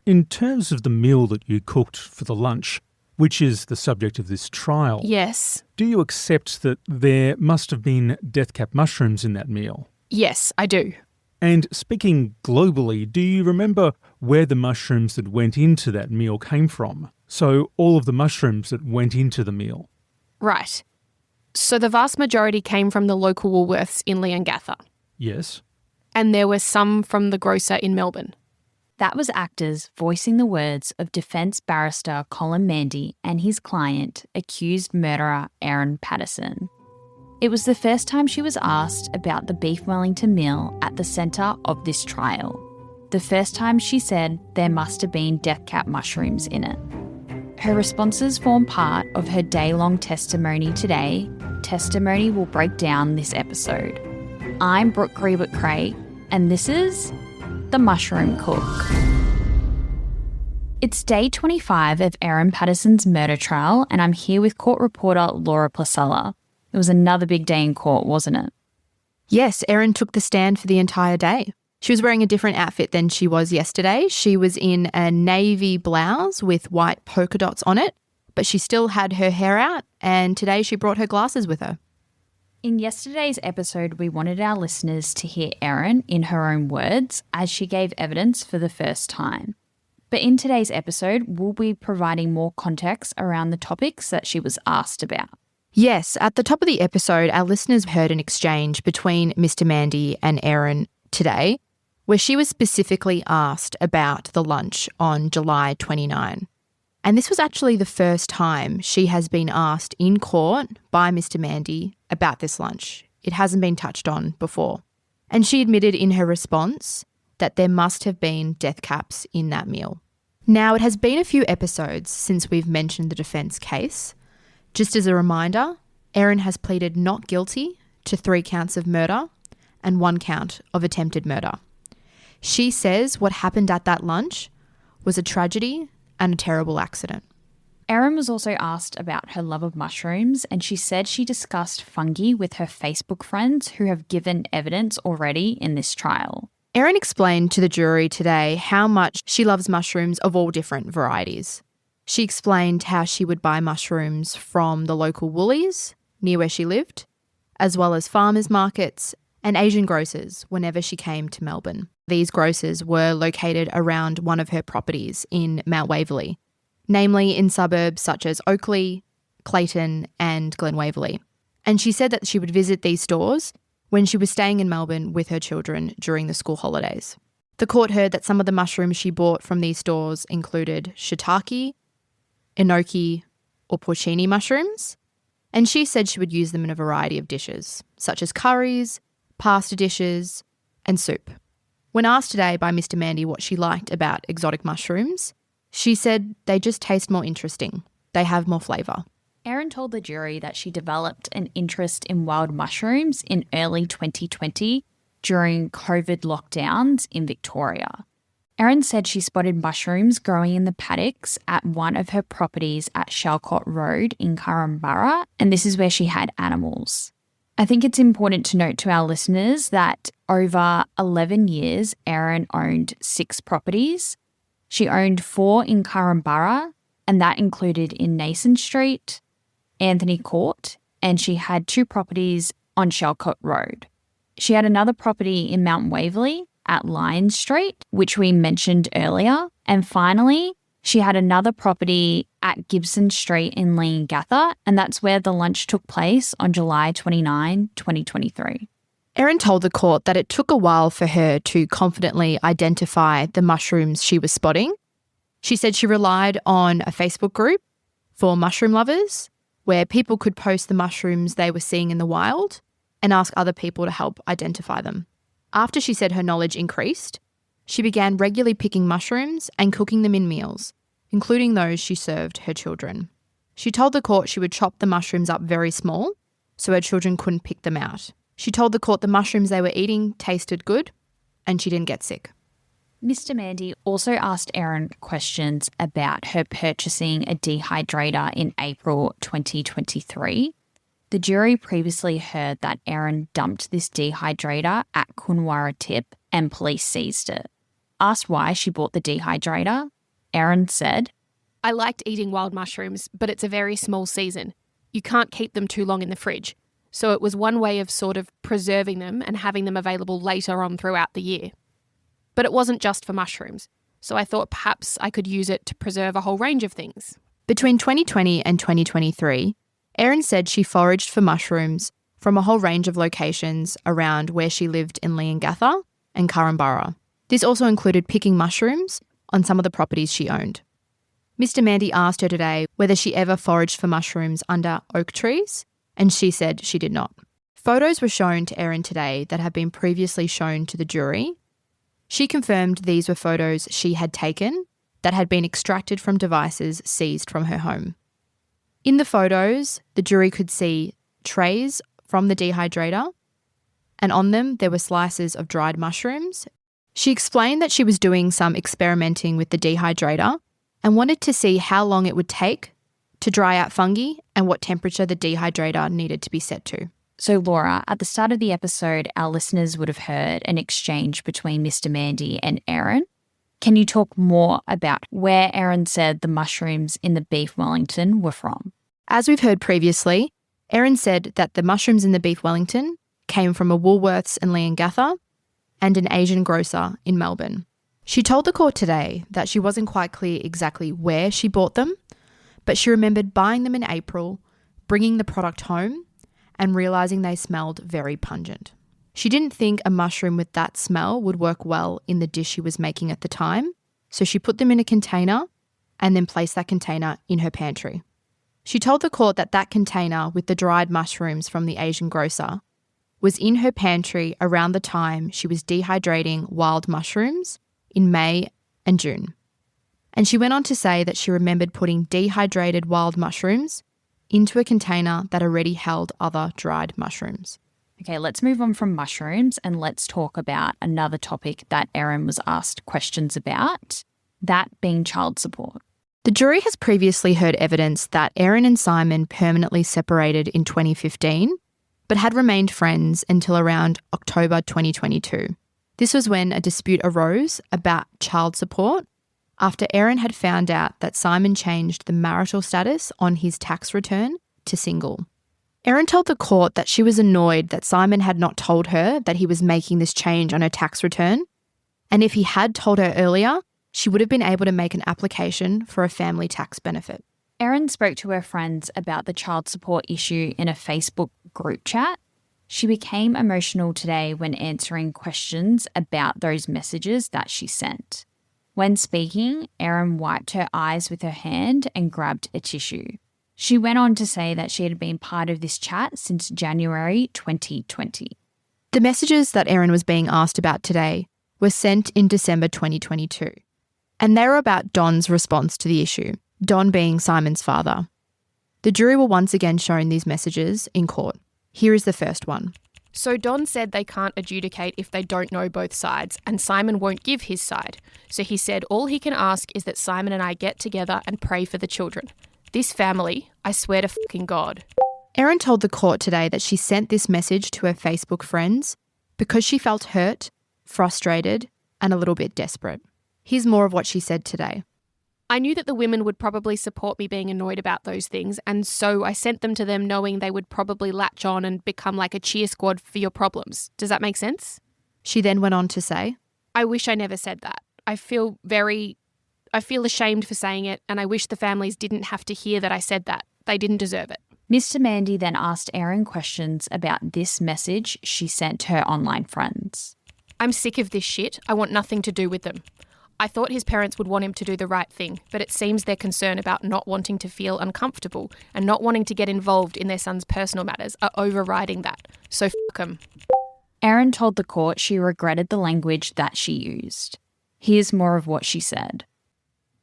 In terms of the meal that you cooked for the lunch, which is the subject of this trial, Yes. do you accept that there must have been death cap mushrooms in that meal? Yes, I do. And speaking globally, do you remember where the mushrooms that went into that meal came from? So all of the mushrooms that went into the meal. Right. So the vast majority came from the local Woolworths in Leongatha. Yes. And there were some from the grocer in Melbourne. That was actors voicing the words of defence barrister Colin Mandy and his client, accused murderer Erin Patterson. It was the first time she was asked about the beef Wellington meal at the centre of this trial. The first time she said there must have been death cap mushrooms in it. Her responses form part of her day-long testimony today. Testimony will break down this episode. I'm Brooke Grebert-Craig, and this is The Mushroom Cook. It's day 25 of Erin Patterson's murder trial, and I'm here with court reporter Laura Placella. It was another big day in court, wasn't it? Yes, Erin took the stand for the entire day. She was wearing a different outfit than she was yesterday. She was in a navy blouse with white polka dots on it, but she still had her hair out, and today she brought her glasses with her. In yesterday's episode, we wanted our listeners to hear Erin in her own words as she gave evidence for the first time. But in today's episode, we'll be providing more context around the topics that she was asked about. Yes, at the top of the episode, our listeners heard an exchange between Mr. Mandy and Erin today, where she was specifically asked about the lunch on July 29. And this was actually the first time she has been asked in court by Mr. Mandy about this lunch. It hasn't been touched on before. And she admitted in her response that there must have been death caps in that meal. Now, it has been a few episodes since we've mentioned the defence case. Just as a reminder, Erin has pleaded not guilty to 3 counts of murder and 1 count of attempted murder. She says what happened at that lunch was a tragedy and a terrible accident. Erin was also asked about her love of mushrooms, and she said she discussed fungi with her Facebook friends who have given evidence already in this trial. Erin explained to the jury today how much she loves mushrooms of all different varieties. She explained how she would buy mushrooms from the local Woolies near where she lived, as well as farmers markets and Asian grocers whenever she came to Melbourne. These grocers were located around one of her properties in Mount Waverley, namely in suburbs such as Oakleigh, Clayton and Glen Waverley. And she said that she would visit these stores when she was staying in Melbourne with her children during the school holidays. The court heard that some of the mushrooms she bought from these stores included shiitake, enoki or porcini mushrooms, and she said she would use them in a variety of dishes, such as curries, pasta dishes and soup. When asked today by Mr. Mandy what she liked about exotic mushrooms, she said they just taste more interesting. They have more flavour. Erin told the jury that she developed an interest in wild mushrooms in early 2020 during COVID lockdowns in Victoria. Erin said she spotted mushrooms growing in the paddocks at one of her properties at Shalcott Road in Currambara, and this is where she had animals. I think it's important to note to our listeners that over 11 years, Erin owned 6 properties. She owned 4 in Currambara, and that included in Nason Street, Anthony Court, and she had 2 properties on Shalcott Road. She had another property in Mount Waverley at Lyons Street, which we mentioned earlier. And finally, she had another property at Gibson Street in Leongatha, and that's where the lunch took place on July 29, 2023. Erin told the court that it took a while for her to confidently identify the mushrooms she was spotting. She said she relied on a Facebook group for mushroom lovers where people could post the mushrooms they were seeing in the wild and ask other people to help identify them. After she said her knowledge increased, she began regularly picking mushrooms and cooking them in meals, including those she served her children. She told the court she would chop the mushrooms up very small so her children couldn't pick them out. She told the court the mushrooms they were eating tasted good and she didn't get sick. Mr. Mandy also asked Erin questions about her purchasing a dehydrator in April 2023. The jury previously heard that Erin dumped this dehydrator at Coonawarra Tip and police seized it. Asked why she bought the dehydrator, Erin said, I liked eating wild mushrooms, but it's a very small season. You can't keep them too long in the fridge. So it was one way of sort of preserving them and having them available later on throughout the year. But it wasn't just for mushrooms. So I thought perhaps I could use it to preserve a whole range of things. Between 2020 and 2023, Erin said she foraged for mushrooms from a whole range of locations around where she lived in Leongatha and Curramborough. This also included picking mushrooms on some of the properties she owned. Mr. Mandy asked her today whether she ever foraged for mushrooms under oak trees, and she said she did not. Photos were shown to Erin today that had been previously shown to the jury. She confirmed these were photos she had taken that had been extracted from devices seized from her home. In the photos, the jury could see trays from the dehydrator, and on them there were slices of dried mushrooms. She explained that she was doing some experimenting with the dehydrator and wanted to see how long it would take to dry out fungi and what temperature the dehydrator needed to be set to. So Laura, at the start of the episode, our listeners would have heard an exchange between Mr. Mandy and Erin. Can you talk more about where Erin said the mushrooms in the beef Wellington were from? As we've heard previously, Erin said that the mushrooms in the beef Wellington came from a Woolworths in Leongatha and an Asian grocer in Melbourne. She told the court today that she wasn't quite clear exactly where she bought them, but she remembered buying them in April, bringing the product home, and realising they smelled very pungent. She didn't think a mushroom with that smell would work well in the dish she was making at the time, so she put them in a container and then placed that container in her pantry. She told the court that that container with the dried mushrooms from the Asian grocer was in her pantry around the time she was dehydrating wild mushrooms in May and June. And she went on to say that she remembered putting dehydrated wild mushrooms into a container that already held other dried mushrooms. Okay, let's move on from mushrooms and let's talk about another topic that Erin was asked questions about, that being child support. The jury has previously heard evidence that Erin and Simon permanently separated in 2015, but had remained friends until around October 2022. This was when a dispute arose about child support after Erin had found out that Simon changed the marital status on his tax return to single. Erin told the court that she was annoyed that Simon had not told her that he was making this change on her tax return, and if he had told her earlier, she would have been able to make an application for a family tax benefit. Erin spoke to her friends about the child support issue in a Facebook group chat. She became emotional today when answering questions about those messages that she sent. When speaking, Erin wiped her eyes with her hand and grabbed a tissue. She went on to say that she had been part of this chat since January 2020. The messages that Erin was being asked about today were sent in December 2022, and they were about Don's response to the issue, Don being Simon's father. The jury were once again shown these messages in court. Here is the first one. So Don said they can't adjudicate if they don't know both sides, and Simon won't give his side. So he said all he can ask is that Simon and I get together and pray for the children. This family, I swear to fucking God. Erin told the court today that she sent this message to her Facebook friends because she felt hurt, frustrated, and a little bit desperate. Here's more of what she said today. I knew that the women would probably support me being annoyed about those things, and so I sent them to them knowing they would probably latch on and become like a cheer squad for your problems. Does that make sense? She then went on to say, I wish I never said that. I feel ashamed for saying it, and I wish the families didn't have to hear that I said that. They didn't deserve it. Mr. Mandy then asked Erin questions about this message she sent her online friends. I'm sick of this shit. I want nothing to do with them. I thought his parents would want him to do the right thing, but it seems their concern about not wanting to feel uncomfortable and not wanting to get involved in their son's personal matters are overriding that. So fuck him. Erin told the court she regretted the language that she used. Here's more of what she said.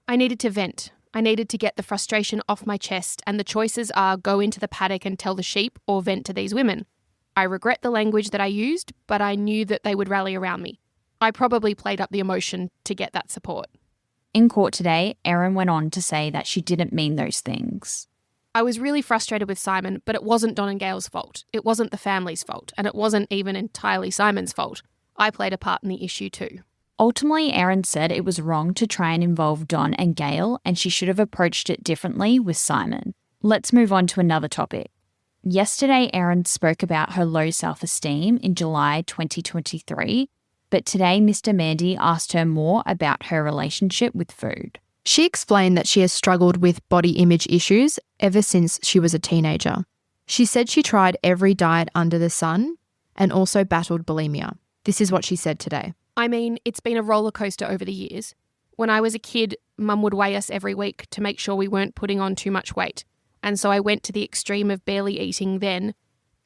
I needed to vent. I needed to get the frustration off my chest, and the choices are go into the paddock and tell the sheep or vent to these women. I regret the language that I used, but I knew that they would rally around me. I probably played up the emotion to get that support. In court today, Erin went on to say that she didn't mean those things. I was really frustrated with Simon, but it wasn't Don and Gail's fault. It wasn't the family's fault, and it wasn't even entirely Simon's fault. I played a part in the issue too. Ultimately, Erin said it was wrong to try and involve Don and Gail, and she should have approached it differently with Simon. Let's move on to another topic. Yesterday, Erin spoke about her low self-esteem in July 2023, but today Mr. Mandy asked her more about her relationship with food. She explained that she has struggled with body image issues ever since she was a teenager. She said she tried every diet under the sun and also battled bulimia. This is what she said today. I mean, it's been a roller coaster over the years. When I was a kid, Mum would weigh us every week to make sure we weren't putting on too much weight. And so I went to the extreme of barely eating then,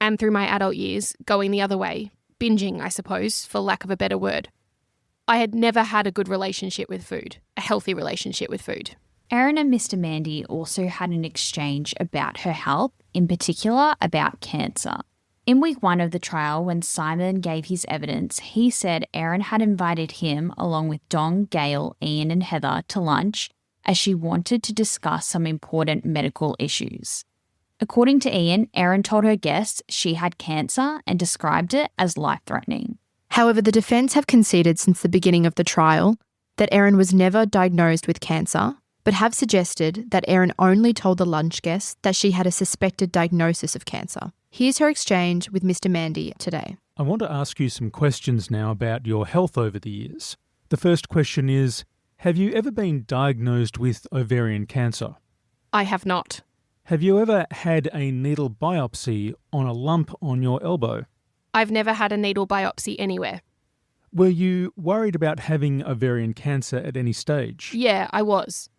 and through my adult years, going the other way, binging, I suppose, for lack of a better word. I had never had a good relationship with food, a healthy relationship with food. Erin and Mr. Mandy also had an exchange about her health, in particular about cancer. In week 1 of the trial, when Simon gave his evidence, he said Erin had invited him, along with Don, Gail, Ian and Heather, to lunch as she wanted to discuss some important medical issues. According to Ian, Erin told her guests she had cancer and described it as life-threatening. However, the defence have conceded since the beginning of the trial that Erin was never diagnosed with cancer, but have suggested that Erin only told the lunch guests that she had a suspected diagnosis of cancer. Here's her exchange with Mr. Mandy today. I want to ask you some questions now about your health over the years. The first question is, have you ever been diagnosed with ovarian cancer? I have not. Have you ever had a needle biopsy on a lump on your elbow? I've never had a needle biopsy anywhere. Were you worried about having ovarian cancer at any stage? Yeah, I was.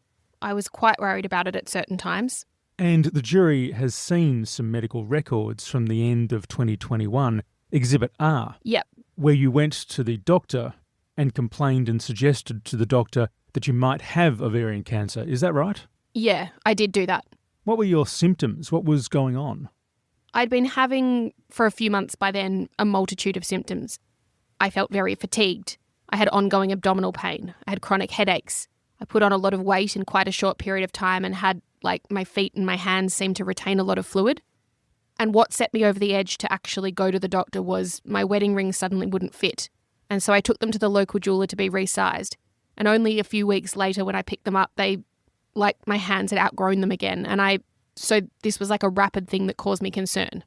I was quite worried about it at certain times. And the jury has seen some medical records from the end of 2021, Exhibit R. Yep. Where you went to the doctor and complained and suggested to the doctor that you might have ovarian cancer. Is that right? Yeah, I did do that. What were your symptoms? What was going on? I'd been having, for a few months by then, a multitude of symptoms. I felt very fatigued. I had ongoing abdominal pain. I had chronic headaches. I put on a lot of weight in quite a short period of time and had, my feet and my hands seemed to retain a lot of fluid. And what set me over the edge to actually go to the doctor was my wedding ring suddenly wouldn't fit. And so I took them to the local jeweller to be resized. And only a few weeks later when I picked them up, my hands had outgrown them again. So this was like a rapid thing that caused me concern.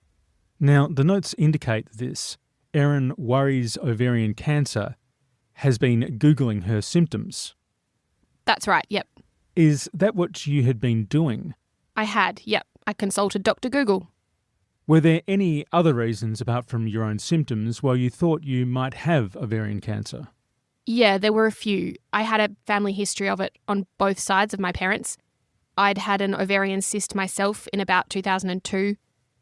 Now, the notes indicate this. Erin worries ovarian cancer, has been Googling her symptoms. That's right, yep. Is that what you had been doing? I had, yep. I consulted Dr. Google. Were there any other reasons apart from your own symptoms why you thought you might have ovarian cancer? Yeah, there were a few. I had a family history of it on both sides of my parents. I'd had an ovarian cyst myself in about 2002,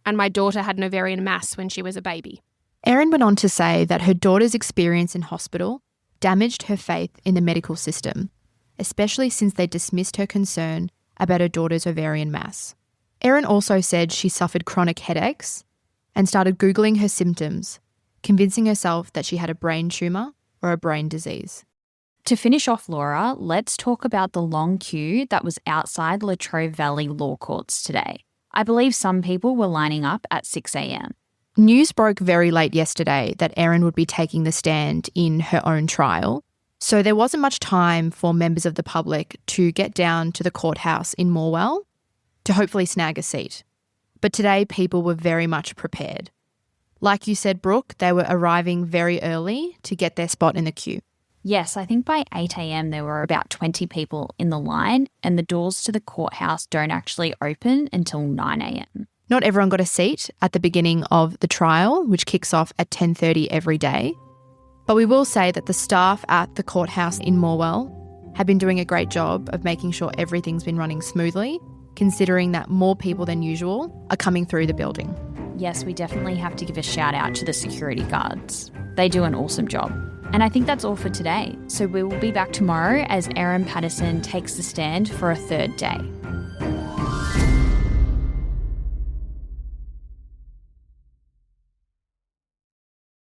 and my daughter had an ovarian mass when she was a baby. Erin went on to say that her daughter's experience in hospital damaged her faith in the medical system, especially since they dismissed her concern about her daughter's ovarian mass. Erin also said she suffered chronic headaches and started Googling her symptoms, convincing herself that she had a brain tumour or a brain disease. To finish off, Laura, let's talk about the long queue that was outside Latrobe Valley Law Courts today. I believe some people were lining up at 6 a.m. News broke very late yesterday that Erin would be taking the stand in her own trial, so there wasn't much time for members of the public to get down to the courthouse in Morwell to hopefully snag a seat. But today people were very much prepared. Like you said, Brooke, they were arriving very early to get their spot in the queue. Yes, I think by 8 a.m. there were about 20 people in the line, and the doors to the courthouse don't actually open until 9 a.m. Not everyone got a seat at the beginning of the trial, which kicks off at 10:30 every day. But we will say that the staff at the courthouse in Morwell have been doing a great job of making sure everything's been running smoothly, considering that more people than usual are coming through the building. Yes, we definitely have to give a shout out to the security guards. They do an awesome job. And I think that's all for today. So we will be back tomorrow as Erin Patterson takes the stand for a third day.